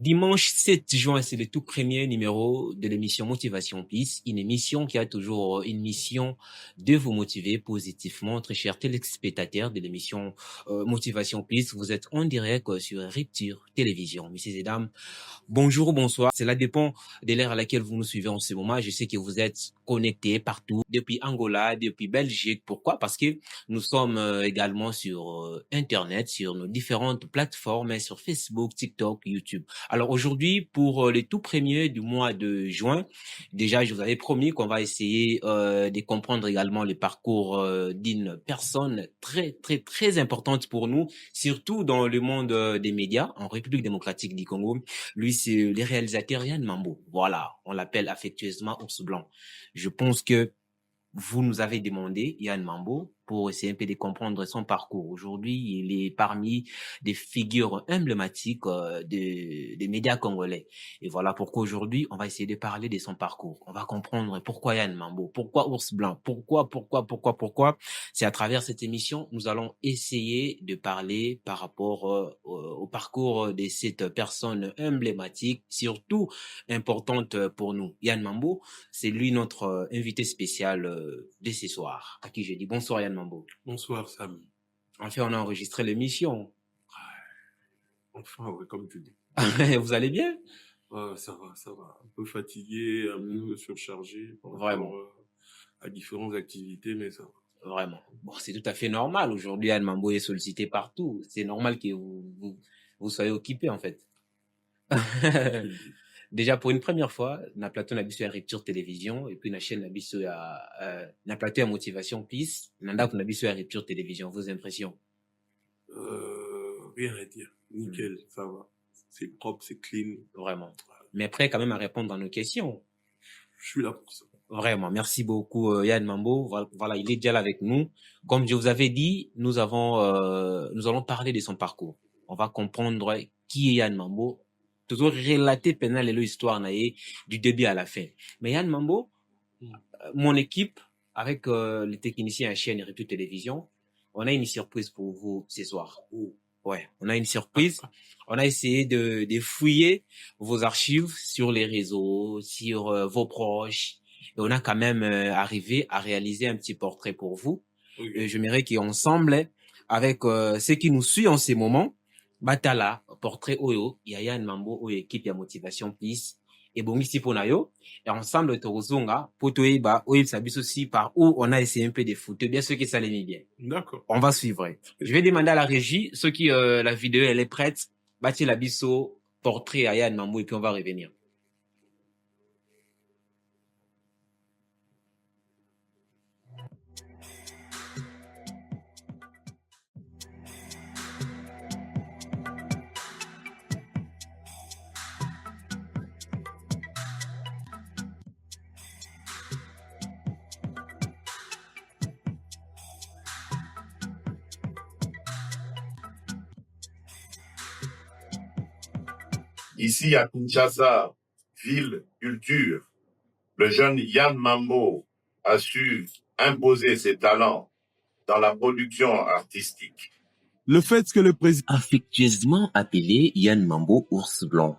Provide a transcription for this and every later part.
Dimanche 7 juin, c'est le tout premier numéro de l'émission Motivation Plus, une émission qui a toujours une mission de vous motiver positivement, très chers téléspectateurs de l'émission Motivation Plus. Vous êtes en direct sur Rupture Télévision. Messieurs et dames, bonjour ou bonsoir. Cela dépend de l'ère à laquelle vous nous suivez en ce moment. Je sais que vous êtes connectés partout, depuis Angola, depuis Belgique. Pourquoi? Parce que nous sommes également sur Internet, sur nos différentes plateformes, sur Facebook, TikTok, YouTube. Alors aujourd'hui, pour les tout premiers du mois de juin, déjà, je vous avais promis qu'on va essayer de comprendre également le parcours d'une personne très, très, très importante pour nous, surtout dans le monde des médias en République démocratique du Congo. Lui, c'est le réalisateur Yann Mambo. Voilà, on l'appelle affectueusement Ours Blanc. Je pense que vous nous avez demandé, Yann Mambo, pour essayer un peu de comprendre son parcours. Aujourd'hui, il est parmi des figures emblématiques des médias congolais. Et voilà pourquoi aujourd'hui, on va essayer de parler de son parcours. On va comprendre pourquoi Yann Mambo, pourquoi Ours Blanc, pourquoi. C'est à travers cette émission, nous allons essayer de parler par rapport au parcours de cette personne emblématique, surtout importante pour nous. Yann Mambo, c'est lui notre invité spécial de ce soir, à qui je dis bonsoir Yann Mambo. Bonsoir Sam. Enfin, on a enregistré l'émission. Enfin, ouais, comme tu dis. Vous allez bien? Ça va. Un peu fatigué, un peu surchargé par Vraiment. rapport à différentes activités, mais ça va. Vraiment. Bon, c'est tout à fait normal. Aujourd'hui, Yann Mambo est sollicité partout. C'est normal que vous soyez occupé, en fait. Déjà, pour une première fois, na plateau na biso ya Rupture Télévision, et puis na chaîne na biso ya, na plateau ya Motivation Plus, na ndako na biso ya Rupture Télévision. Vos impressions? Rien à dire. Nickel, ça va. C'est propre, c'est clean. Vraiment. Mais prêt quand même à répondre à nos questions. Je suis là pour ça. Vraiment. Merci beaucoup, Yann Mambo. Voilà, il est déjà là avec nous. Comme je vous avais dit, nous allons parler de son parcours. On va comprendre qui est Yann Mambo. Toujours relater pendant l'histoire du début à la fin. Mais Yann Mambo, mon équipe, avec les techniciens à chaîne Rupture Télévision, on a une surprise pour vous ce soir. Ouais, on a une surprise. On a essayé de fouiller vos archives sur les réseaux, sur vos proches. Et on a quand même arrivé à réaliser un petit portrait pour vous. Okay. J'aimerais qu'ensemble, avec ceux qui nous suivent en ces moments, batala portrait oyo Yann Mambo oyo équipe ya Motivation Plus et bongisi pona yo et ensemble tozonga poto eba oyo sabiso aussi par où on a essayé un peu de foutre bien ceux qui ça les bien. D'accord. On va suivre. Je vais demander à la régie ceux qui la vidéo elle est prête, bâti la biso portrait à Yann Mambo et puis on va revenir. Ici à Kinshasa, ville culture, le jeune Yann Mambo a su imposer ses talents dans la production artistique. Le fait que le président... Affectueusement appelé Yann Mambo Ours Blanc,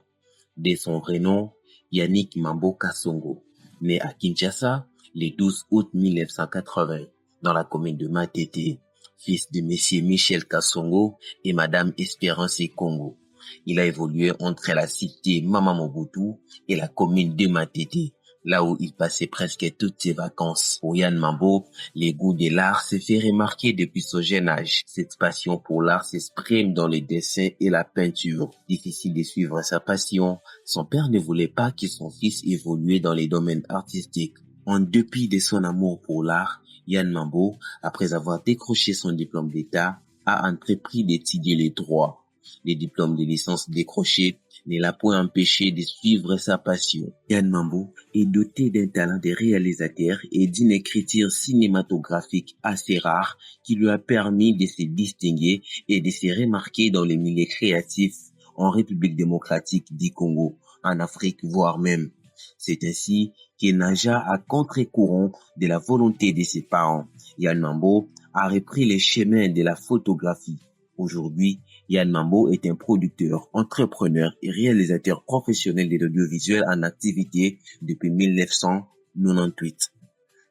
de son vrai nom Yannick Mambo Kassongo, né à Kinshasa le 12 août 1980 dans la commune de Matete, fils de monsieur Michel Kassongo et madame Espérance Congo. Il a évolué entre la cité Mama Mobutu et la commune de Matete, là où il passait presque toutes ses vacances. Pour Yann Mambo, les goûts de l'art se fait remarquer depuis son jeune âge. Cette passion pour l'art s'exprime dans les dessins et la peinture. Difficile de suivre sa passion, son père ne voulait pas que son fils évolue dans les domaines artistiques. En dépit de son amour pour l'art, Yann Mambo, après avoir décroché son diplôme d'État, a entrepris d'étudier les droits. Les diplômes de licence décrochés ne l'a point empêché de suivre sa passion. Yann Mambo est doté d'un talent de réalisateur et d'une écriture cinématographique assez rare qui lui a permis de se distinguer et de se remarquer dans les milieux créatifs en République démocratique du Congo, en Afrique, voire même. C'est ainsi qu'il nagea à contre-courant de la volonté de ses parents. Yann Mambo a repris les chemins de la photographie. Aujourd'hui, Yann Mambo est un producteur, entrepreneur et réalisateur professionnel de l'audiovisuel en activité depuis 1998.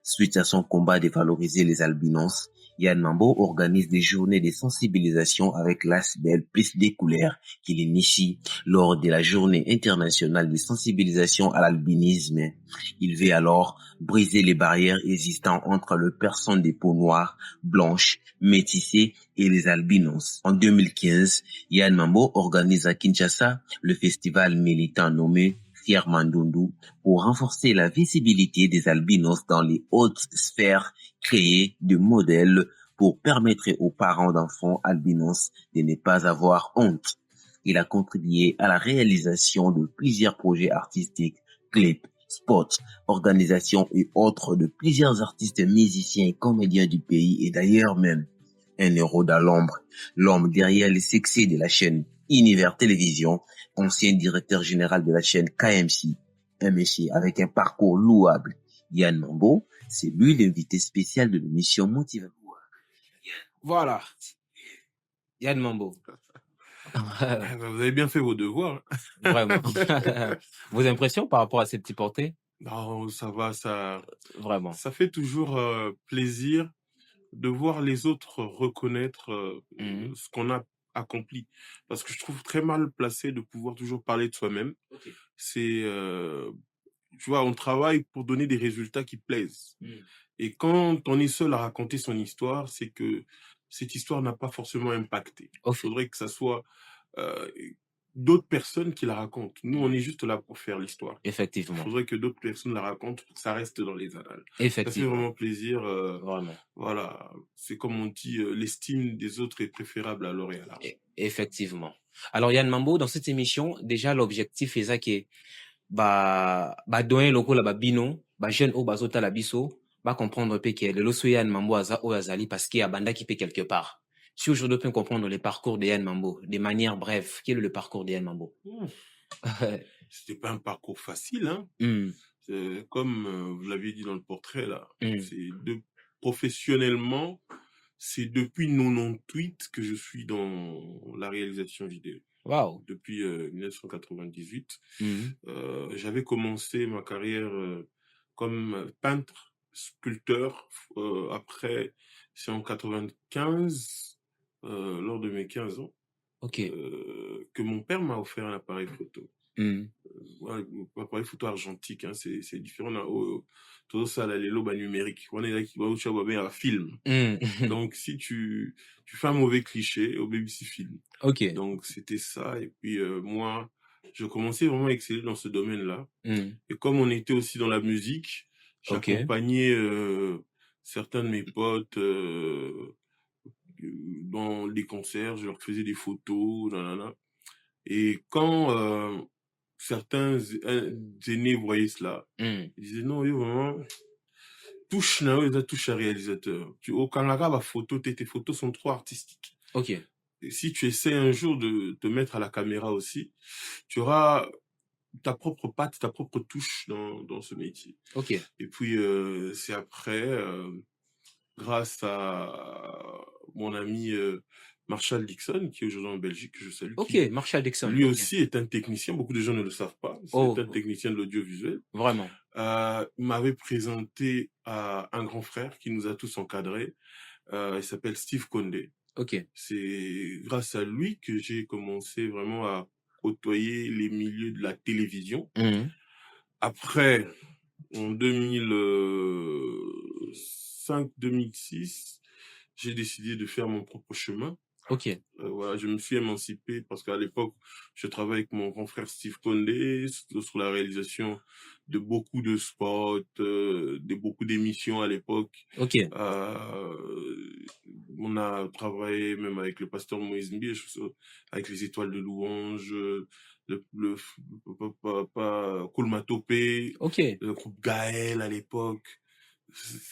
Suite à son combat de valoriser les albinos, Yann Mambo organise des journées de sensibilisation avec l'ASBEL plus des couleurs qu'il initie lors de la journée internationale de sensibilisation à l'albinisme. Il veut alors briser les barrières existantes entre les personnes de peau noire, blanche, métissée et les albinos. En 2015, Yann Mambo organise à Kinshasa le festival militant nommé Fier Mandundu pour renforcer la visibilité des albinos dans les hautes sphères, créer des modèles pour permettre aux parents d'enfants albinos de ne pas avoir honte. Il a contribué à la réalisation de plusieurs projets artistiques, clips, spots, organisations et autres de plusieurs artistes, musiciens et comédiens du pays et d'ailleurs même. Un héros dans l'ombre, l'homme derrière les succès de la chaîne Univers Télévision, ancien directeur général de la chaîne KMC, un monsieur avec un parcours louable. Yann Mambo, c'est lui l'invité spécial de l'émission Motivation. Voilà. Yann Mambo. Vous avez bien fait vos devoirs. Vraiment. Vos impressions par rapport à ces petits portraits? Non, ça va, Vraiment. ça fait toujours plaisir de voir les autres reconnaître ce qu'on a accompli. Parce que je trouve très mal placé de pouvoir toujours parler de soi-même. Ok. C'est, tu vois, on travaille pour donner des résultats qui plaisent. Et quand on est seul à raconter son histoire, c'est que cette histoire n'a pas forcément impacté. Il Ok. faudrait que ça soit d'autres personnes qui la racontent. Nous, on est juste là pour faire l'histoire. Il Effectivement. faudrait que d'autres personnes la racontent pour que ça reste dans les annales. Ça fait Effectivement. vraiment plaisir. Vraiment. Voilà, c'est comme on dit, l'estime des autres est préférable à l'or et à l'argent. Effectivement. Alors, Yann Mambo, dans cette émission, déjà, l'objectif est ça qui est, doyen loko la bino, jeune au bazota la biso, comprendre pe que le loso Yann Mambo aza o azali parce qu'il y a banda qui peut quelque part. Si aujourd'hui on peut comprendre le parcours de Yann Mambo, de manière brève, quel est le parcours de Yann Mambo? C'était pas un parcours facile, hein. Comme vous l'aviez dit dans le portrait là, professionnellement, c'est depuis 98 que je suis dans la réalisation vidéo. Wow. Depuis 1998. J'avais commencé ma carrière comme peintre, sculpteur. Après, c'est en 95, lors de mes 15 ans, que mon père m'a offert un appareil photo. Ouais, un appareil photo argentique, hein, c'est différent. Tout ça, là, les lobes numériques. On est là qui va au un film. Donc, si tu fais un mauvais cliché, au BBC film. Ok. Donc, c'était ça. Et puis, moi, je commençais vraiment à exceller dans ce domaine-là. Et comme on était aussi dans la musique, j'accompagnais certains de mes potes dans les concerts, je leur faisais des photos, nanana. Et quand certains aînés voyaient cela, ils disaient non, vraiment, touche à réalisateur. Au Canada, tes photos sont trop artistiques. Ok. Et si tu essaies un jour de te mettre à la caméra aussi, tu auras ta propre patte, ta propre touche dans ce métier. Ok. Et puis, c'est après, grâce à mon ami Marshall Dixon, qui est aujourd'hui en Belgique, que je salue. Ok, Marshall Dixon. Lui aussi est un technicien, beaucoup de gens ne le savent pas. C'est un technicien de l'audiovisuel. Vraiment. Il m'avait présenté à un grand frère qui nous a tous encadrés. Il s'appelle Steve Condé. Ok. C'est grâce à lui que j'ai commencé vraiment à côtoyer les milieux de la télévision. Après, en 2005-2006, j'ai décidé de faire mon propre chemin. Ok. Voilà, je me suis émancipé parce qu'à l'époque, je travaillais avec mon grand frère Steve Condé sur la réalisation de beaucoup de spots, de beaucoup d'émissions à l'époque. Ok. On a travaillé même avec le pasteur Moïse Mbié, avec les Étoiles de Louange, le Koulmatopé, le groupe Gaël à l'époque.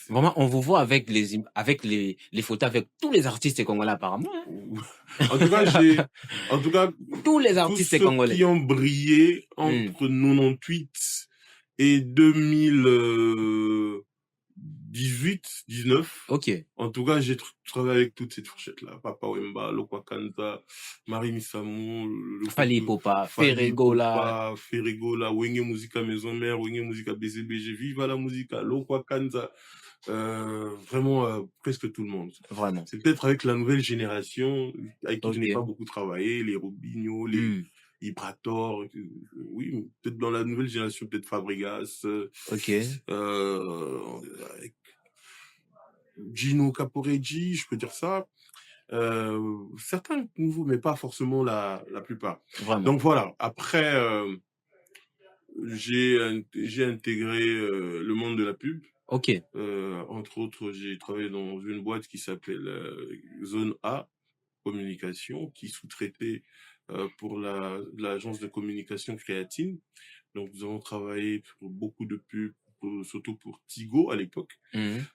Vraiment, on vous voit avec les photos avec tous les artistes congolais apparemment. En tout cas, tous les artistes tous ceux qui ont brillé entre 98 et 2000, 18, 19. Ok. En tout cas, j'ai travaillé avec toute cette fourchette-là. Papa Wemba, Lokwa Kanza, Marie Missamou, Fali Ipupa, Ferregola. Ferregola, Wenge Musica Maison Mère, Wenge Musica BCBG, Viva la Musica, Lokwa Kanza. Vraiment, presque tout le monde. Vraiment. C'est peut-être avec la nouvelle génération, avec qui je n'ai pas beaucoup travaillé, les Robinho, les Ibrator, oui, peut-être dans la nouvelle génération, peut-être Fabregas, avec Gino Caporeggi, je peux dire ça. Certains nouveaux, mais pas forcément la plupart. Vraiment. Donc voilà, après, j'ai intégré le monde de la pub. Ok. Entre autres, j'ai travaillé dans une boîte qui s'appelle Zone A Communication, qui sous-traitait pour l'agence de communication Créatine. Donc, nous avons travaillé pour beaucoup de pubs, surtout pour Tigo à l'époque.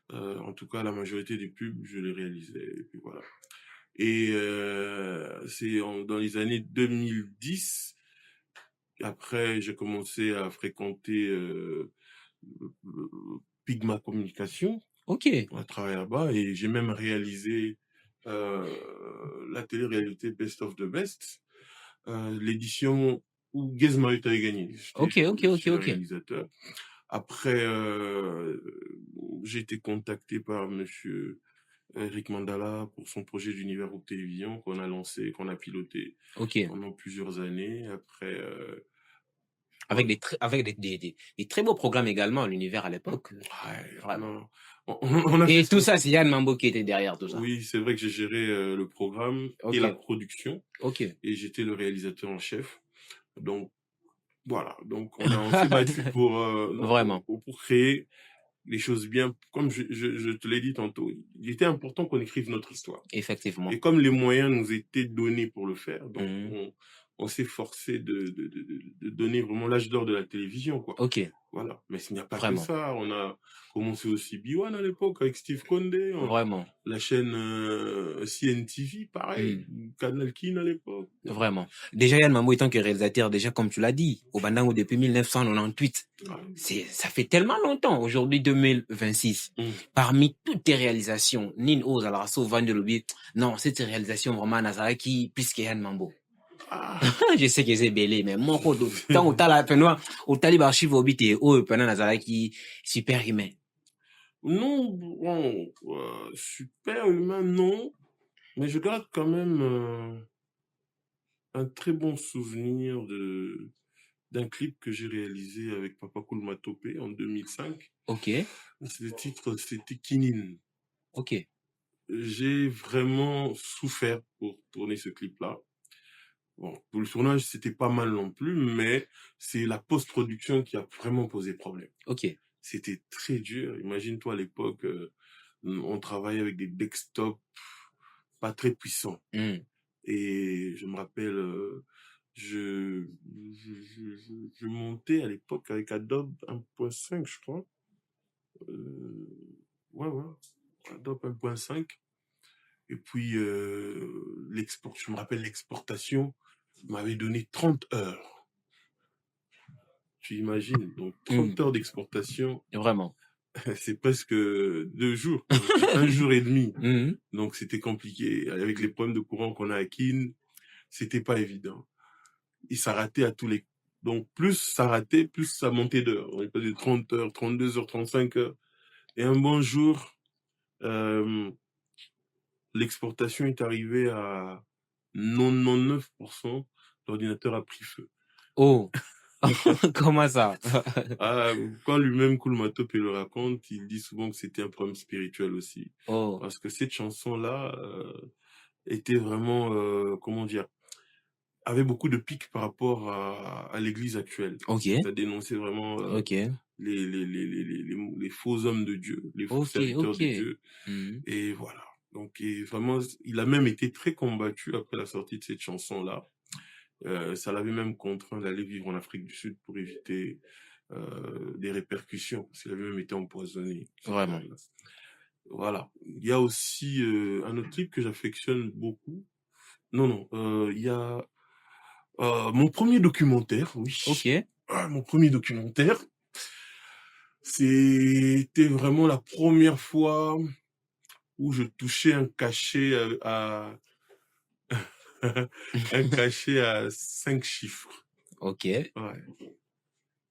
En tout cas, la majorité des pubs, je les réalisais. Et puis voilà. Et c'est dans les années 2010, après, j'ai commencé à fréquenter Pigma Communication. Ok. On a travaillé là-bas et j'ai même réalisé la télé-réalité Best of the Best, l'édition où Gez Mahuta a gagné. Ok. Le réalisateur. Après, j'ai été contacté par monsieur Eric Mandala pour son projet d'univers ou télévision qu'on a lancé, qu'on a piloté pendant plusieurs années. Après, avec des très beaux programmes également à l'univers à l'époque. Ouais, vraiment. Et tout ça, c'est Yann Mambo qui était derrière tout ça. Oui, c'est vrai que j'ai géré le programme et la production. Et j'étais le réalisateur en chef. Donc, voilà. Donc, on s'est battu pour, vraiment. Pour créer les choses bien. Comme je te l'ai dit tantôt, il était important qu'on écrive notre histoire. Effectivement. Et comme les moyens nous étaient donnés pour le faire, donc on s'est forcé de donner vraiment l'âge d'or de la télévision, quoi. Voilà. Mais il n'y a pas que ça. On a commencé aussi B1 à l'époque avec Steve Condé. Vraiment. La chaîne CNTV, pareil. Canal Kin à l'époque. Vraiment. Déjà, Yann Mambo étant que réalisateur, déjà, comme tu l'as dit, au Bandango depuis 1998. Ça fait tellement longtemps. Aujourd'hui, 2026. Parmi toutes tes réalisations, Nin Oz, Alarasso, Van de Lobby, non, cette réalisation vraiment Nazaraki, plus que Yann Mambo. Je sais que c'est belé, mais moi, tant au talib archive au bit et au pendant Nazaraki, super humain. Non, bon, super humain, non. Mais je garde quand même un très bon souvenir d'un clip que j'ai réalisé avec Papa Koulma Topé en 2005. Le titre, c'était Kinin. J'ai vraiment souffert pour tourner ce clip-là. Bon, pour le tournage, c'était pas mal non plus, mais c'est la post-production qui a vraiment posé problème. C'était très dur. Imagine-toi à l'époque, on travaillait avec des desktops pas très puissants. Et je me rappelle, je montais à l'époque avec Adobe 1.5, je crois. Ouais, Adobe 1.5. Et puis, je me rappelle, l'exportation m'avait donné 30 heures. Tu imagines, donc 30 heures d'exportation. Vraiment. C'est presque 2 jours, 1 jour et demi. Donc, c'était compliqué. Avec les problèmes de courant qu'on a à Kin, c'était pas évident. Et ça ratait à tous les... Donc, plus ça ratait, plus ça montait d'heures. On est passé de 30 heures, 32 heures, 35 heures. Et un bon jour, l'exportation est arrivée à 99%. L'ordinateur a pris feu. Comment ça? Quand lui-même Koulma Topé le raconte, il dit souvent que c'était un problème spirituel aussi. Parce que cette chanson-là était vraiment, comment dire, avait beaucoup de pics par rapport à l'église actuelle. Ça dénonçait vraiment les faux hommes de Dieu, les faux serviteurs de Dieu. Et voilà. Donc, vraiment, il a même été très combattu après la sortie de cette chanson-là. Ça l'avait même contraint d'aller vivre en Afrique du Sud pour éviter des répercussions, parce qu'il avait même été empoisonné. Vraiment. Voilà. Il y a aussi un autre clip que j'affectionne beaucoup. Il y a mon premier documentaire, oui. Mon premier documentaire, C'était vraiment la première fois où je touchais un cachet un cachet à 5 chiffres. Ok, Ouais.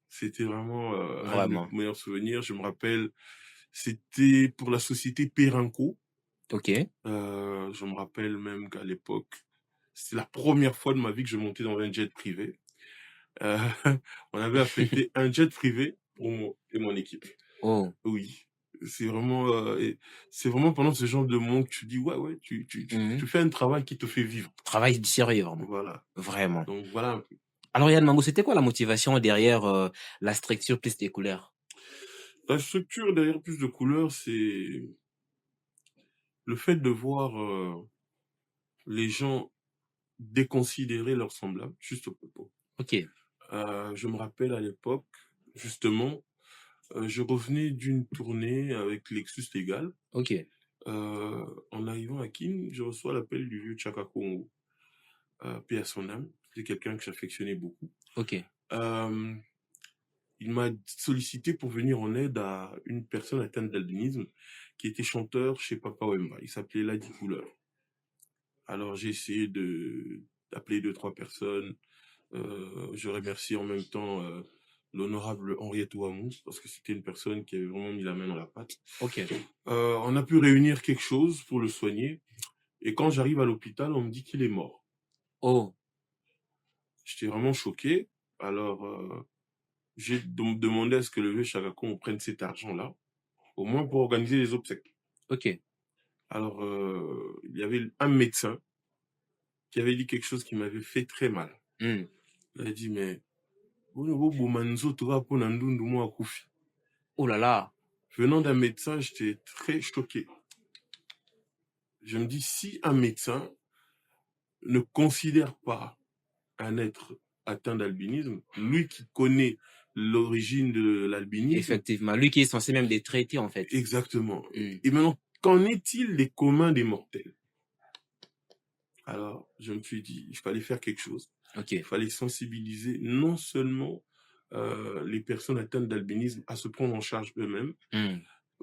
C'était vraiment un de mes vraiment. meilleurs souvenirs. Je me rappelle, c'était pour la société Perenco. Ok, Je me rappelle même qu'à l'époque, c'était la première fois de ma vie que je montais dans un jet privé. Euh, on avait affecté un jet privé pour moi et mon équipe. oh, Oui, c'est vraiment pendant ce genre de moment que tu dis, ouais, tu fais un travail qui te fait vivre. travail sérieux, vraiment. Voilà. Vraiment. Donc voilà un peu. Alors, Yann Mambo, c'était quoi la motivation derrière la structure plus des couleurs? La structure derrière plus de couleurs, c'est le fait de voir les gens déconsidérer leurs semblables, juste au propos. Ok, Je me rappelle à l'époque, justement, je revenais d'une tournée avec Lexus Légal. ok, En arrivant à Kin, je reçois l'appel du vieux Chaka Congo, paix à son âme. C'est quelqu'un que j'affectionnais beaucoup. ok, Euh, il m'a sollicité pour venir en aide à une personne atteinte d'albinisme qui était chanteur chez Papa Wemba. Il s'appelait Ladi Couleur. Alors j'ai essayé d'appeler 2-3 personnes. Je remercie en même temps l'honorable Henriette Ouamou parce que c'était une personne qui avait vraiment mis la main dans la pâte. ok. On a pu réunir quelque chose pour le soigner. Et quand j'arrive à l'hôpital, on me dit qu'il est mort. Oh, J'étais vraiment choqué. Alors, j'ai demandé à ce que le vieux Chagakon prenne cet argent-là, au moins pour organiser les obsèques. ok. Alors, il y avait un médecin qui avait dit quelque chose qui m'avait fait très mal. Hmm. Il a dit, mais Oh là là. venant d'un médecin, j'étais très choqué. Je me dis, si un médecin ne considère pas un être atteint d'albinisme, lui qui connaît l'origine de l'albinisme. Effectivement, lui qui est censé même les traiter en fait. Exactement. Et maintenant, qu'en est-il des communs des mortels? Alors, je me suis dit, il fallait faire quelque chose. Ok, Il fallait sensibiliser non seulement les personnes atteintes d'albinisme à se prendre en charge eux-mêmes,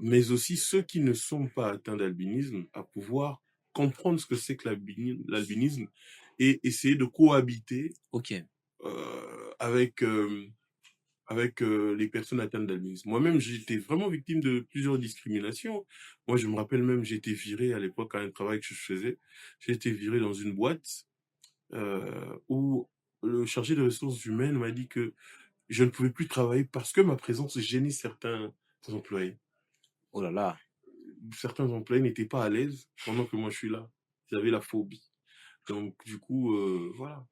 mais aussi ceux qui ne sont pas atteints d'albinisme à pouvoir comprendre ce que c'est que l'albinisme et essayer de cohabiter ok, avec les personnes atteintes d'albinisme. Moi-même, j'ai été vraiment victime de plusieurs discriminations. Moi, je me rappelle même, j'ai été viré à l'époque à un travail que je faisais. J'ai été viré dans une boîte où le chargé de ressources humaines m'a dit que je ne pouvais plus travailler parce que ma présence gênait certains employés. oh là là. Certains employés n'étaient pas à l'aise pendant que moi je suis là. Ils avaient la phobie. Donc, du coup, voilà.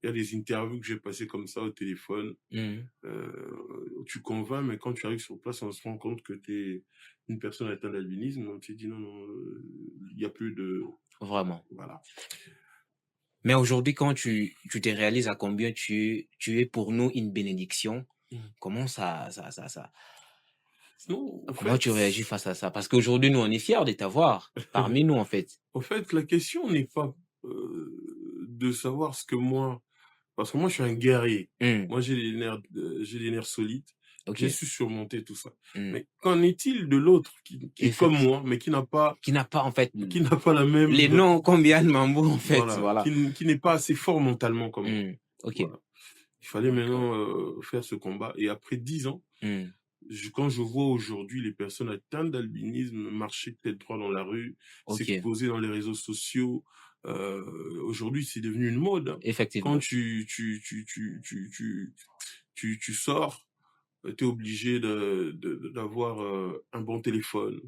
Il y a des interviews que j'ai passées comme ça au téléphone. Tu convaincs, mais quand tu arrives sur place, on se rend compte que tu es une personne atteinte d'albinisme. On te dit non, il n'y a plus de... Vraiment. Voilà. Mais aujourd'hui, quand tu te réalises à combien tu es pour nous une bénédiction, comment Non, comment tu réagis face à ça? Parce qu'aujourd'hui, nous, on est fiers de t'avoir parmi nous, en fait. En fait, la question n'est pas de savoir ce que moi... Parce que moi, je suis un guerrier. Moi, j'ai des nerfs solides. J'ai su surmonter tout ça. Mais qu'en est-il de l'autre qui est comme moi, mais qui n'a pas en fait, qui n'a pas la même... les noms comme Yann Mambo, en fait, voilà. Qui n'est pas assez fort mentalement comme moi. Ok. Voilà. Il fallait maintenant faire ce combat. Et après 10 ans, quand je vois aujourd'hui les personnes atteintes d'albinisme marcher tête droit dans la rue, s'exposer dans les réseaux sociaux, aujourd'hui c'est devenu une mode. Hein. Effectivement. Quand tu sors, tu es obligé d'avoir un bon téléphone,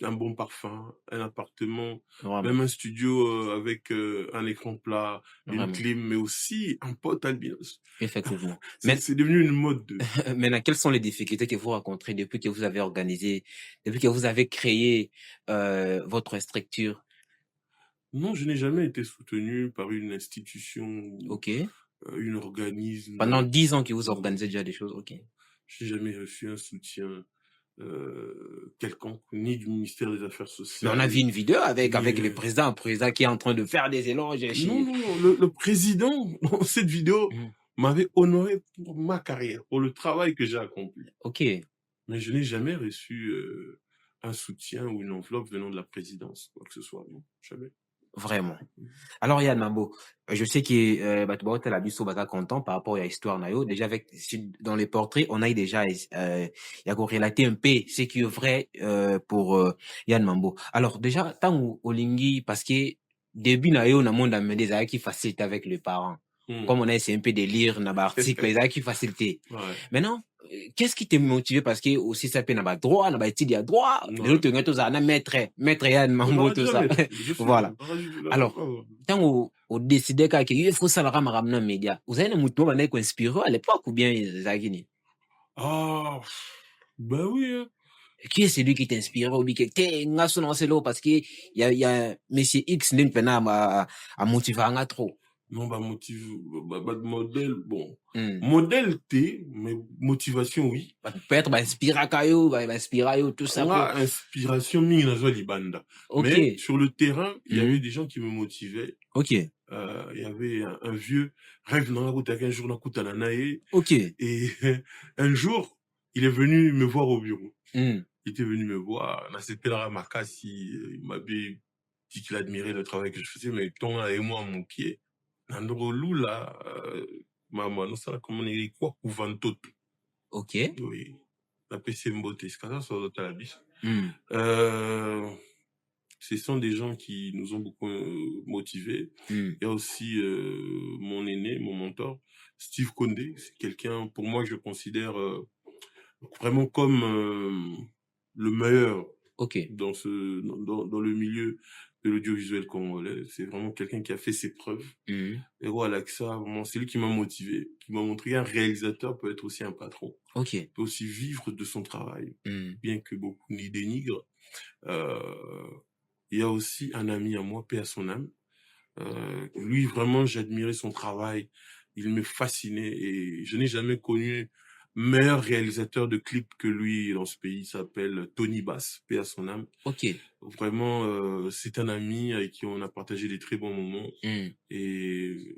un bon parfum, un appartement, même un studio avec un écran plat, une clim, mais aussi un pote albinos. Effectivement. C'est devenu une mode. Maintenant, quelles sont les difficultés que vous rencontrez depuis que vous avez organisé, depuis que vous avez créé votre structure? Non, je n'ai jamais été soutenu par une institution ou un organisme. Pendant 10 ans que vous organisez déjà des choses, ok. Je n'ai jamais reçu un soutien quelconque, ni du ministère des Affaires sociales. Mais on a vu une vidéo avec le président qui est en train de faire des éloges. Non, le président, dans cette vidéo, m'avait honoré pour ma carrière, pour le travail que j'ai accompli. Ok. Mais je n'ai jamais reçu un soutien ou une enveloppe venant de la présidence, quoi que ce soit, non, jamais. Vraiment. Alors, Yann Mambo, je sais que tu as la biso content par rapport à l'histoire nayo. Déjà dans les portraits, on a déjà il y a relaté un peu ce qui est vrai pour Yann Mambo. Alors déjà tant au lingui parce que début nayo na monde amené ça qui facilite avec les parents. Comme on a essayé un peu de lire dans l'article, ça qui facilité. Ouais. Maintenant, qu'est-ce qui t'a motivé parce que aussi ça peut n'a droit, n'a étude à droit. Les autres ont maître Yann Mambo tout ça. Voilà. Alors, tant au décidé qu'il faut ça le ramener aux médias. Vous avez un mouton qui est inspiré à l'époque ou bien Zagini? Ah, ben oui. Hein. Qui est celui qui t'inspire ou bien qui t'es parce que il y a Monsieur X n'est pas à motiver un trop. Non, bah, modèle, bon. Modèle T, mais motivation, oui. Peut-être, inspire tout ça. Moi, inspiration, libanda. Mais sur le terrain, il y avait des gens qui me motivaient. Ok. Il y avait un vieux rêve dans la route avec un jour dans la Naé. Ok. Et un jour, il est venu me voir au bureau. Il était venu me voir. C'était la Makassi. Il m'avait dit qu'il admirait le travail que je faisais, mais ton et moi, mon pied. Nandrolou là, maman, nous ça comment on est quoi couvantot. Ok. Oui. La PC Mbote, c'est ça sur l'autre la biche. Ce sont des gens qui nous ont beaucoup motivés. Il y a aussi mon aîné, mon mentor, Steve Condé. C'est quelqu'un, pour moi, que je considère vraiment comme le meilleur dans le milieu de l'audiovisuel congolais. C'est vraiment quelqu'un qui a fait ses preuves. Et voilà, que ça, vraiment, c'est lui qui m'a motivé, qui m'a montré qu'un réalisateur peut être aussi un patron. Peut aussi vivre de son travail, bien que beaucoup n'y dénigrent. Il y a aussi un ami à moi, paix à son âme. Lui, vraiment, j'admirais son travail. Il me fascinait et je n'ai jamais connu meilleur réalisateur de clips que lui dans ce pays. Il s'appelle Tony Bass, paix à son âme. Vraiment, c'est un ami avec qui on a partagé des très bons moments. Et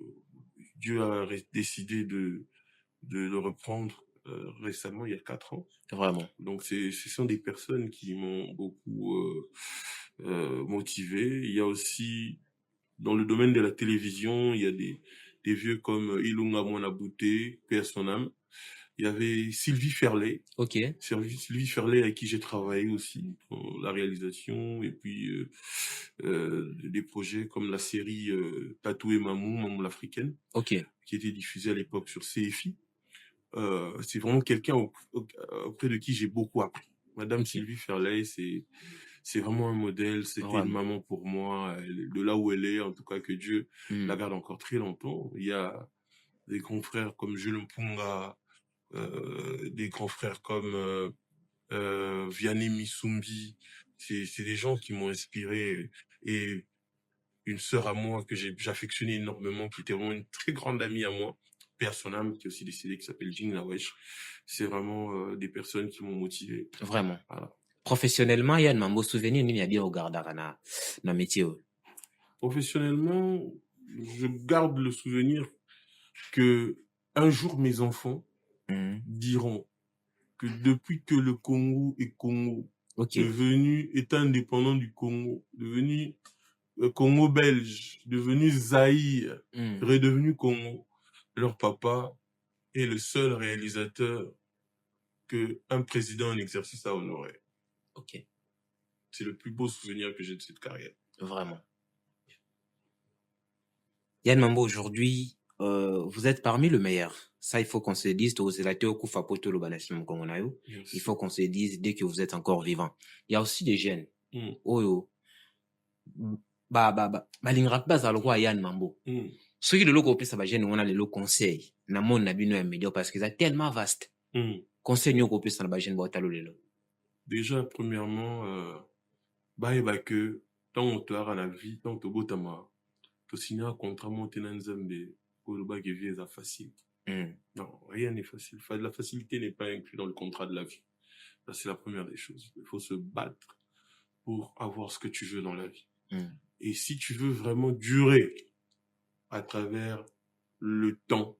Dieu a décidé de le reprendre récemment, il y a 4 ans. Vraiment. Donc, ce sont des personnes qui m'ont beaucoup motivé. Il y a aussi, dans le domaine de la télévision, il y a des vieux comme Ilunga Mwanabouté, paix à son âme. Il y avait Sylvie Ferlet. Sylvie Ferlet avec qui j'ai travaillé aussi pour la réalisation et puis des projets comme la série Tatou et Mamou, Mamou l'Africaine, qui était diffusée à l'époque sur CFI. C'est vraiment quelqu'un auprès de qui j'ai beaucoup appris. Madame Sylvie Ferlet, c'est vraiment un modèle. C'était une maman pour moi. De là où elle est, en tout cas, que Dieu la garde encore très longtemps. Il y a des grands frères comme Jules Mpunga, des grands frères comme Vianney Misumbi. C'est des gens qui m'ont inspiré. Et une sœur à moi que j'affectionnais énormément, qui était vraiment une très grande amie à moi, paix à son âme, qui est aussi décédée, qui s'appelle Jing Nawesh. C'est vraiment des personnes qui m'ont motivé. Vraiment. Voilà. Professionnellement, il y a un beau souvenir, il y a bien au garde dans le métier. Professionnellement, je garde le souvenir que un jour mes enfants diront que depuis que le Congo est Congo, est indépendant du Congo, devenu Congo belge, devenu Zaïre, redevenu Congo, leur papa est le seul réalisateur que un président en exercice a honoré. C'est le plus beau souvenir que j'ai de cette carrière. Vraiment. Yann Mambo, aujourd'hui, vous êtes parmi le meilleur. Ça, il faut qu'on se dise, il faut qu'on se dise dès que vous êtes encore vivant. Il y a aussi des jeunes. Yann Mambo. Ceux qui le logo ça va gêner, on a le conseil. Na mon na bino média parce que c'est tellement vaste. Conseil nous qu'on ça va gêner déjà, premièrement, que tant on te a la vie, tant que botama, to signer un contrat monté dans Nzambe, pour le bac vie est facile. Non, rien n'est facile. La facilité n'est pas inclue dans le contrat de la vie. Ça, c'est la première des choses. Il faut se battre pour avoir ce que tu veux dans la vie. Et si tu veux vraiment durer à travers le temps,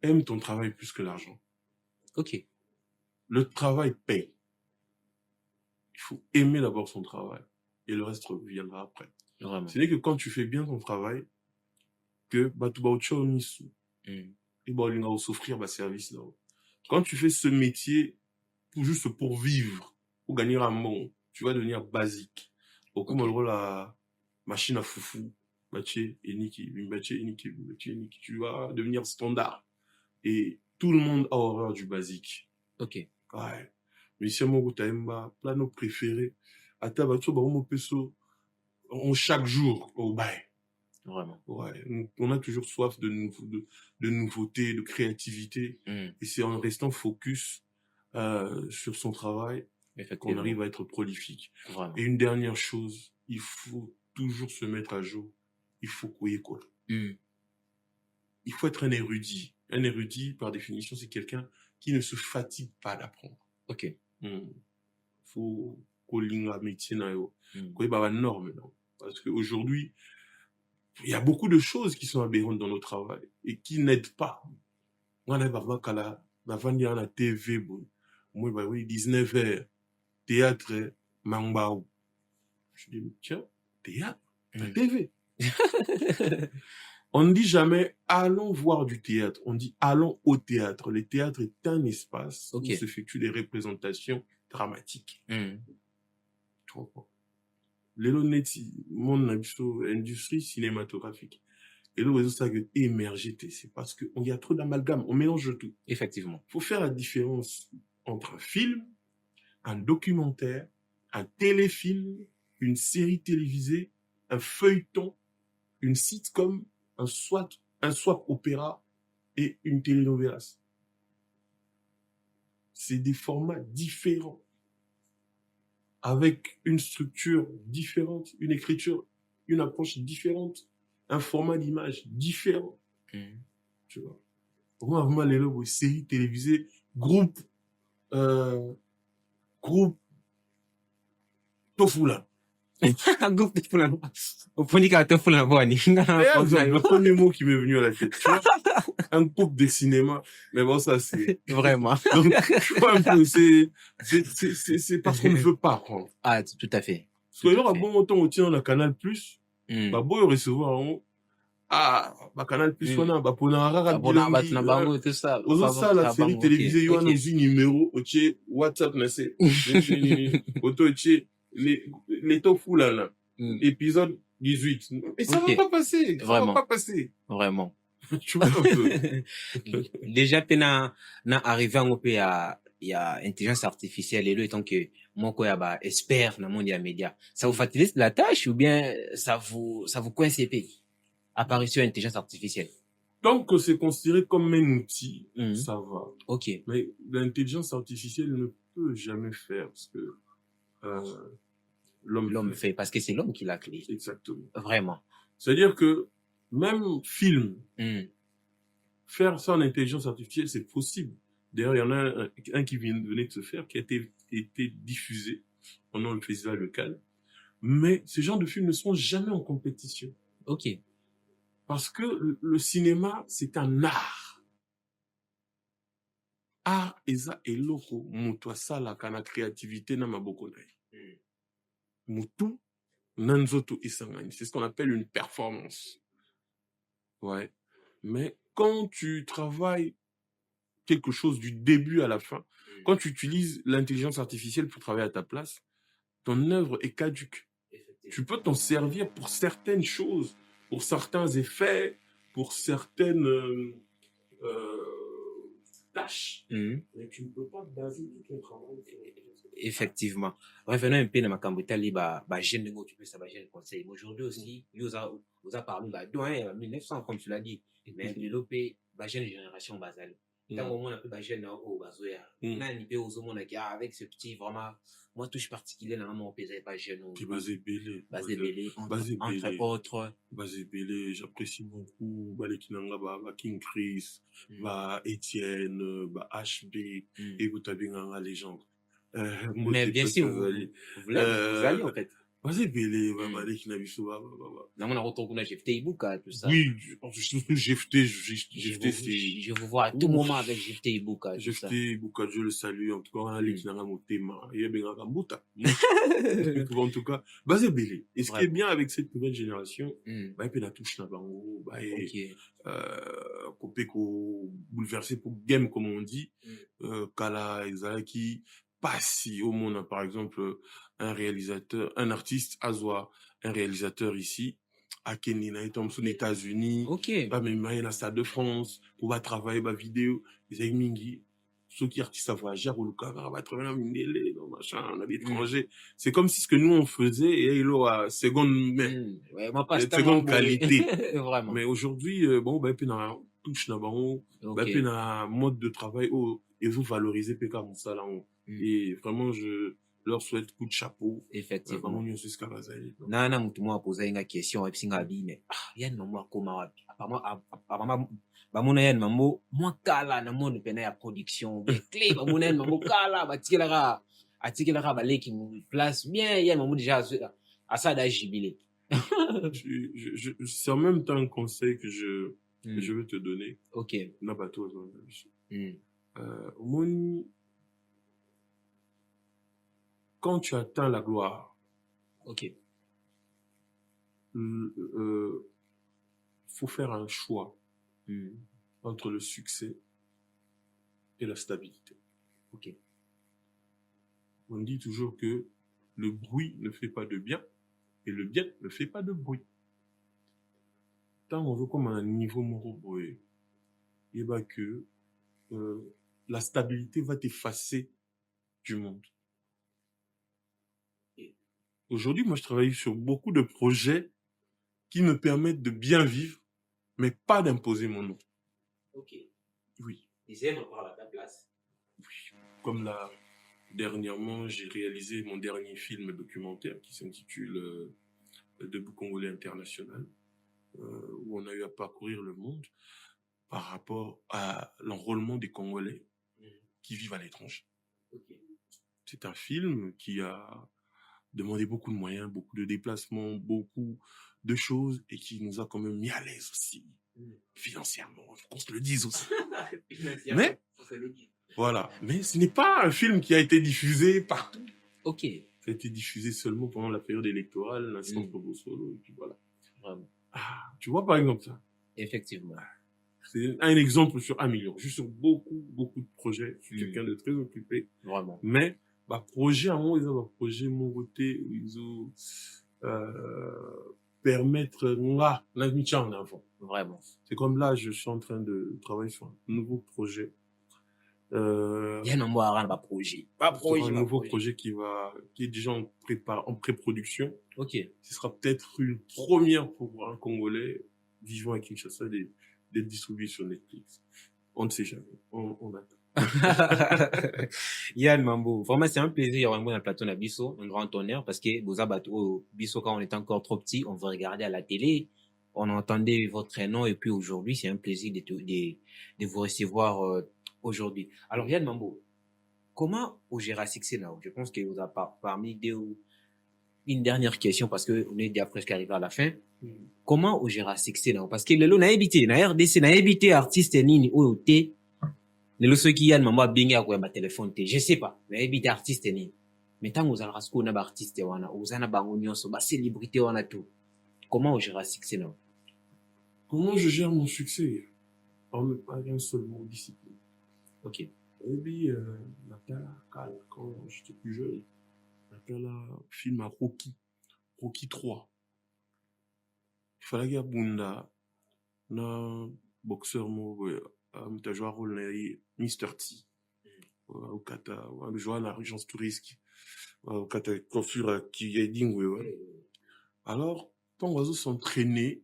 aime ton travail plus que l'argent. le travail paye. Il faut aimer d'abord son travail et le reste viendra après. Vraiment. Ce n'est que quand tu fais bien ton travail que tu vas autre chose et tu vas s'offrir un service là. Quand tu fais ce métier juste pour vivre, pour gagner un monde, tu vas devenir basique. Au coup, la machine à foufou, tu vas devenir standard. Et tout le monde a horreur du basique. Ok. Ouais. Mais si on a plein nos préférés, à ta on chaque jour au bail. Vraiment. Ouais. On a toujours soif de nouveautés, de créativité. Et c'est en restant focus sur son travail qu'on arrive à être prolifique. Vraiment. Et une dernière chose, il faut toujours se mettre à jour. Il faut quoi. Il faut être un érudit. Un érudit, par définition, c'est quelqu'un qui ne se fatigue pas d'apprendre. Ok. Faut qu'on la métier la norme, non? Parce qu'aujourd'hui, il y a beaucoup de choses qui sont aberrantes dans nos travail et qui n'aident pas. On a la TV, moi, 19h, théâtre, Mangbao. Je dis, tiens, théâtre, la TV. On ne dit jamais allons voir du théâtre, on dit allons au théâtre. Le théâtre est un espace où s'effectuent des représentations dramatiques. Mon industrie cinématographique. Et là, ça veut émerger, c'est parce qu'il y a trop d'amalgame, on mélange tout. Effectivement. Il faut faire la différence entre un film, un documentaire, un téléfilm, une série télévisée, un feuilleton, une sitcom, un swap opéra et une telenovelas. C'est des formats différents, avec une structure différente, une écriture, une approche différente, un format d'image différent. Tu vois. Pour moi, vraiment, les logos, séries télévisées, groupe Tofula. Groupe Tofula. Au point de Tofula, le premier mot qui m'est venu à la tête. Tu vois, un groupe de cinéma. Mais bon, ça, c'est... Vraiment. Donc, tu vois un peu, c'est parce qu'on ne veut pas apprendre. Ah, tout à fait. Parce que là, à bon temps, on tient dans Canal+, bah, beau recevoir, Canal+, on a, pour la tout ça. ça, la série télévisée, il y a un numéro, WhatsApp, c'est, les tofu là, épisode 18. Et ça va pas passer. Ça va pas passer. Vraiment. Tu vois un peu. Déjà, pena arrivé à il y a intelligence artificielle et le temps que moi quoi expert dans le monde des médias. Ça vous facilite la tâche ou bien ça vous coince épais? Apparition intelligence artificielle. Tant que c'est considéré comme un outil, ça va. Ok. Mais l'intelligence artificielle ne peut jamais faire parce que l'homme fait parce que c'est l'homme qui l'a créé. Exactement. Vraiment. C'est-à-dire que même film, faire ça en intelligence artificielle, c'est possible. D'ailleurs, il y en a un qui venait de se faire, qui a été diffusé pendant le festival local. Mais ce genre de films ne sont jamais en compétition. Ok. Parce que le cinéma, c'est un art. Art, eza eloko, mutu asala kana créativité na maboko na ye. Mutu, nanzoto isangani. C'est ce qu'on appelle une performance. Ouais. Mais quand tu travailles quelque chose du début à la fin, quand tu utilises l'intelligence artificielle pour travailler à ta place, ton œuvre est caduque. Tu peux t'en servir pour certaines choses, pour certains effets, pour certaines tâches. Mais tu ne peux pas baser tout ton travail. Effectivement. Revenons un peu dans ma cambritali, jeune de tu peux ça, jeune conseil. Aujourd'hui aussi, nous a parlé, en 1900, comme tu l'as dit, mais développer, jeune génération basale. Tant au moins, un peu, jeune, au bazoya. Là, il peut aux hommes, avec ce petit, vraiment, moi, touche particulier, là, mon pays, pas jeune. Puis basé belé. Entre autres. Basé belé, j'apprécie beaucoup, les Kinanga, King Chris, Étienne, HB, et vous avez une légende. Mais bien sûr, vous allez, en fait. Vas-y, Bélé, Mm. Babale, qui n'a vu ça, Non, on a retrouvé j'ai fait Ibuka, tout ça. Oui, surtout GFT, c'est... Je vous vois à tout moment avec GFT Ibuka, tout ça. GFT, Boukadio, le salue, en tout cas, on a les qui n'ont pas monté, il y a bien un Mouta. En tout cas, Basé Bélé. Et ce qui est bien avec cette nouvelle génération, bah, il peut la touche là-bas, bah, coupé ko bouleversé pour game, comme on dit, Kala, Exalaki, pas si au monde, par exemple, un réalisateur, un artiste, Azwa, un réalisateur ici, à Kenya, aux États-Unis, bah, même à la Stade de France, pour va travailler, bah, vidéo, les Mingi, ceux qui artistes à voyager, ou le cas, va travailler dans une machin, à l'étranger. C'est comme si ce que nous on faisait, et il a seconde main, seconde qualité. Vraiment. Mais aujourd'hui, bon, bah, puis na touche na bango, bah, puis na mode de travail, et vous valorisez PK mon ça là, et vraiment, je leur souhaite coup de chapeau. Effectivement. Non, Nana mutumo a posé une question, et puis singa bi, mais, yann maman a koma wapi. Apparemment, bamuna yann maman, moi kala na mon pena ya production, mais clé, bamuna yann maman kala, atikilara, balé qui me place bien, yann maman déjà, à ça d'âge jubilé. C'est en même temps un conseil que je veux te donner. Ok. Nabato, Moni, quand tu atteins la gloire, ok, faut faire un choix entre le succès et la stabilité. Ok. On dit toujours que le bruit ne fait pas de bien et le bien ne fait pas de bruit. Tant on veut comme un niveau moroboué, et bah que la stabilité va t'effacer du monde. Aujourd'hui, moi, je travaille sur beaucoup de projets qui me permettent de bien vivre, mais pas d'imposer mon nom. Ok. Oui. Ils aiment avoir la place. Oui. Comme là, dernièrement, j'ai réalisé mon dernier film documentaire qui s'intitule Debout Congolais International, où on a eu à parcourir le monde par rapport à l'enrôlement des Congolais qui vivent à l'étranger. Okay. C'est un film qui a demandé beaucoup de moyens, beaucoup de déplacements, beaucoup de choses et qui nous a quand même mis à l'aise aussi, financièrement, qu'on se le dise aussi. Mais, voilà. Mais ce n'est pas un film qui a été diffusé partout. Ok. Ça a été diffusé seulement pendant la période électorale, l'instant Provo Solo, et puis voilà. Vraiment. Ah, tu vois par exemple ça. Effectivement. C'est un exemple sur 1 million. Je suis sur beaucoup de projets. Je suis quelqu'un de très occupé. Vraiment. Mais, bah, projet à moi, ils ont un projet monté, ils ont, permettre là, l'inviter en avant. Vraiment. C'est comme là, je suis en train de travailler sur un nouveau projet. Il y a un projet. Un nouveau projet qui est déjà en pré-production. Ok. Ce sera peut-être une première pour un Congolais vivant à Kinshasa d'être distribué sur Netflix. On ne sait jamais. On attend. Yann Mambo, vraiment c'est un plaisir d'avoir dans le plateau de Bisso, un grand honneur parce que vous avez Bisso quand on était encore trop petit, on vous regardait à la télé, on entendait votre prénom et puis aujourd'hui c'est un plaisir de vous recevoir aujourd'hui. Alors Yann Mambo, comment au Jurassic là? Je pense que vous avez parmi une dernière question parce que on est déjà presque arrivé à la fin. Comment au Jurassic là? Parce que le lot n'a habité, na RDC n'a habité artiste nini OT. Les ceux qui yann maman binga kwa ma téléphone te je sais pas mais habite artiste ni mais tant aux alrasco na ba artiste wana uzana bango nyonso ba célébrité wana tout comment au Jurassic c'est là? Comment je gère mon succès en ne pas un seul mot discipline. Ok. Et puis Natala quand j'étais plus jeune, Natala film à Rocky 3. Il fallait qu'il y ait Bunda na boxeur mo t'as joué un rôle Mr. T. Au Kata, joué à la régence touristique. Au Kata, confure qui est dingue, ouais. Alors, quand on va s'entraîner,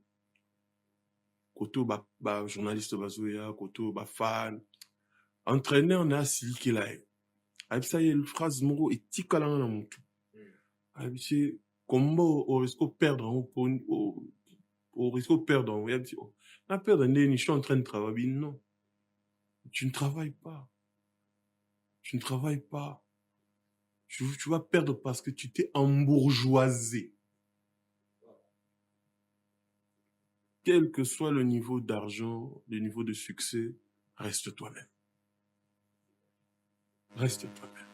koto ba journaliste bazoya, koto ba fan, entraîner on a siliki là. Avec ça, il y a une phrase moro et tika là dans mon tout. Avec c'est combo au risque de perdre au risque de perdre, on va dire, la perdre, je suis en train de travailler, non. Tu ne travailles pas. Tu ne travailles pas. Tu vas perdre parce que tu t'es embourgeoisé. Quel que soit le niveau d'argent, le niveau de succès, reste toi-même. Reste toi-même.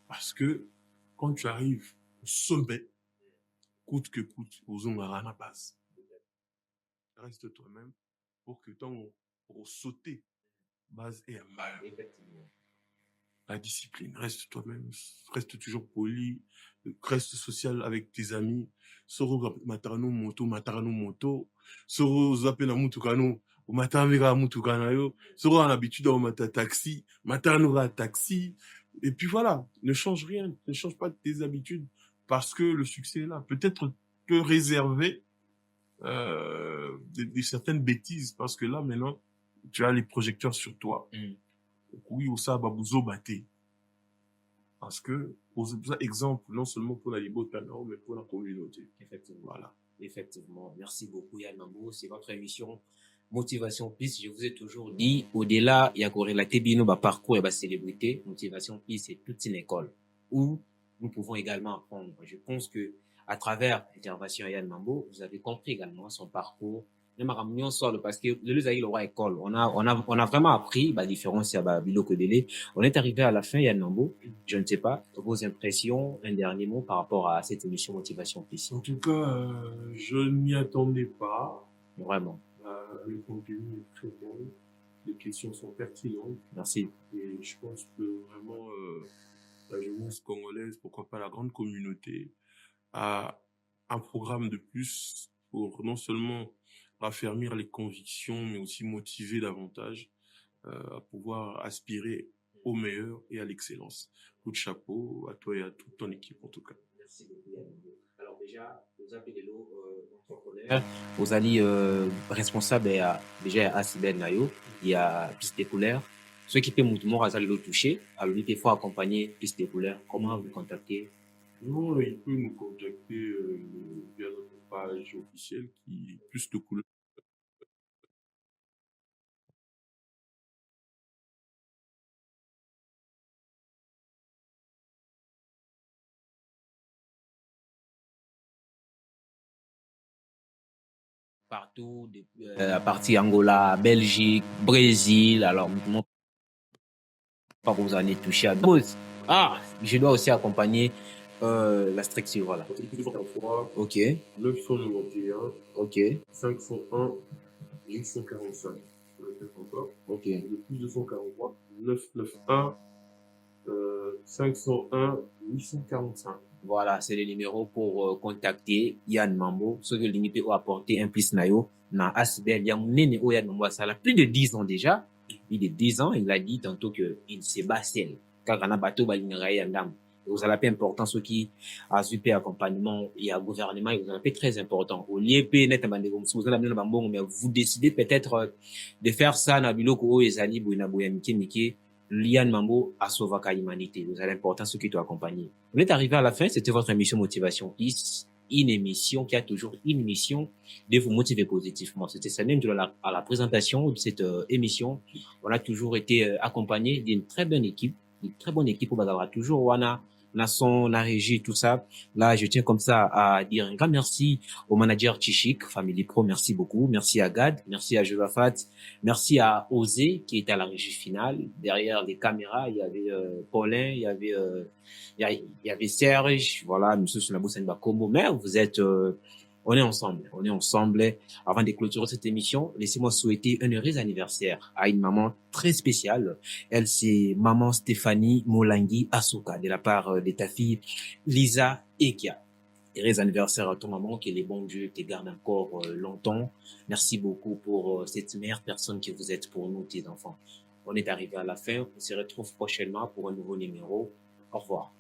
Parce que quand tu arrives au sommet, coûte que coûte, aux ongarana base. Reste toi-même pour que pour sauter, base et un mal. La discipline, reste toi-même, reste toujours poli, reste social avec tes amis. Soro matarano moto, soro zapena mutukano, matamega mutukanayo, soro en habitude au mata taxi, matarano va taxi. Et puis voilà, ne change rien, ne change pas tes habitudes parce que le succès est là. Peut-être te réserver des certaines bêtises parce que là maintenant, tu as les projecteurs sur toi. Oui, au sababuzo baté. Parce que, pour exemple, non seulement pour la liberté, mais pour la communauté. Effectivement. Voilà. Effectivement. Merci beaucoup, Yann Mambo. C'est votre émission Motivation Plus. Je vous ai toujours dit, au-delà, il y a corrélaté bien nos parcours et nos célébrités. Motivation Plus, c'est toute une école où nous pouvons également apprendre. Je pense que, à travers l'intervention de Yann Mambo, vous avez compris également son parcours. Même à Ramon Sol, parce que le Zaï, l'aura école. On a vraiment appris, la différence, il y a Bilo Kodele. On est arrivé à la fin, Yann Mambo. Je ne sais pas, vos impressions, un dernier mot par rapport à cette émission Motivation Plus. En tout cas, je n'y attendais pas. Vraiment. Le contenu est très bon. Les questions sont pertinentes. Merci. Et je pense que vraiment, la jeunesse congolaise, pourquoi pas la grande communauté, a un programme de plus pour non seulement raffermir les convictions, mais aussi motiver davantage à pouvoir aspirer au meilleur et à l'excellence. Coup de chapeau à toi et à toute ton équipe en tout cas. Merci beaucoup. Alors déjà, vous avez des lots entrepreneurs, vous allez responsable déjà à Sibel Nayo, il y a Piste des couleurs. Ceux qui peuvent mouvement à le toucher, alors il faut accompagner Piste des couleurs. Comment vous contacter? Non, il peut nous contacter via notre page officielle qui est Plus de couleurs. Partout, à partir Angola, Belgique, Brésil, alors mouvement pas vous allez toucher à d'autres. Ah, je dois aussi accompagner la structure, voilà. Ok. 991, ok, 501, 845. Je répète encore. ok. Le plus 243, 991, 501, 845. Voilà, c'est le numéro pour contacter Yann Mambo. Ce que limité ou apporter un plus nayo. Na Asbel, Yann ou Yann Mambo, ça a plus de 10 ans déjà. Plus de 10 ans, il a dit tantôt que il s'est bassé. Car on a bateau, vous avez un important ce qui a super accompagnement et un gouvernement, vous avez très important. Au lieu mais vous décidez peut-être de faire ça na biloko ezali boina boya miki Yann Mambo a sauvé la humanité. Vous avez l'important ce qui doit accompagner. On est arrivé à la fin, c'était votre émission Motivation Plus, une émission qui a toujours une mission de vous motiver positivement. C'était ça même à la présentation de cette émission. On a toujours été accompagné d'une très bonne équipe, où on aura toujours Wana, Nasson, la régie, tout ça. Là, je tiens comme ça à dire un grand merci au manager Chichik, Family Pro, merci beaucoup. Merci à Gad, merci à Josaphat, merci à Osé qui était à la régie finale. Derrière les caméras, il y avait Paulin, il y avait Serge, voilà, monsieur Sunabou Senba Kombo. Mais vous êtes, on est ensemble. Avant de clôturer cette émission, laissez-moi souhaiter un heureux anniversaire à une maman très spéciale. Elle, c'est maman Stéphanie Molangi Asuka, de la part de ta fille Lisa Ekia. Heureux anniversaire à ton maman, que les bons dieux te gardent encore longtemps. Merci beaucoup pour cette meilleure personne que vous êtes pour nous, tes enfants. On est arrivé à la fin. On se retrouve prochainement pour un nouveau numéro. Au revoir.